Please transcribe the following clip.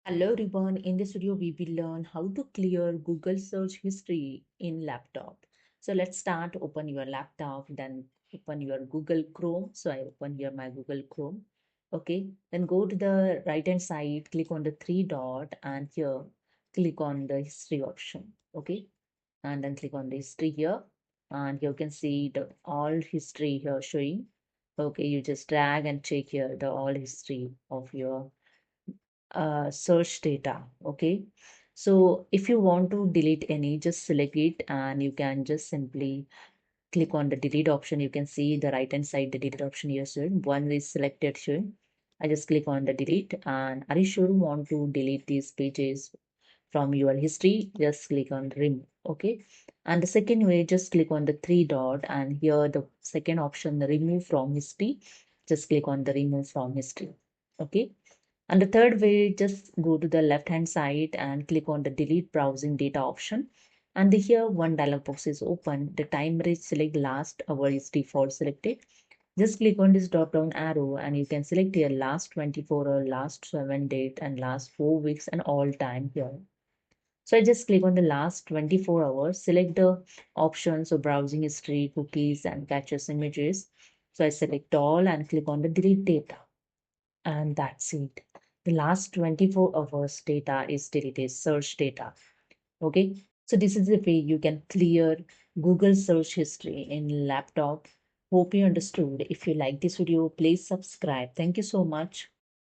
Hello everyone, in this video we will learn how to clear Google search history in laptop. So let's start. Open your laptop, then open your Google Chrome. So I open here my Google Chrome. Okay, then go to the right hand side, click on the three dot and here click on the history option. Okay, and then click on the history here and you can see the all history here showing. Okay, you just drag and check here the all history of your search data. Okay, so if you want to delete any, just select it and you can just simply click on the delete option. You can see the right hand side the delete option here soon. One is selected soon. I just click on the delete. And are you sure you want to delete these pages from your history? Just click on remove. Okay, and the second way, just click on the three dot and here the second option, the remove from history. Just click on the remove from history. Okay, and the third way, just go to the left hand side and click on the delete browsing data option. And here one dialog box is open. The timer is select last hour is default selected. Just click on this drop down arrow and you can select here last 24 or last 7 date and last 4 weeks and all time here. So I just click on the last 24 hours, select the options of browsing history, cookies and caches images. So I select all and click on the delete data. And that's it. The last 24 hours data is deleted, search data. Okay. So this is the way you can clear Google search history in laptop. Hope you understood. If you like this video, please subscribe. Thank you so much.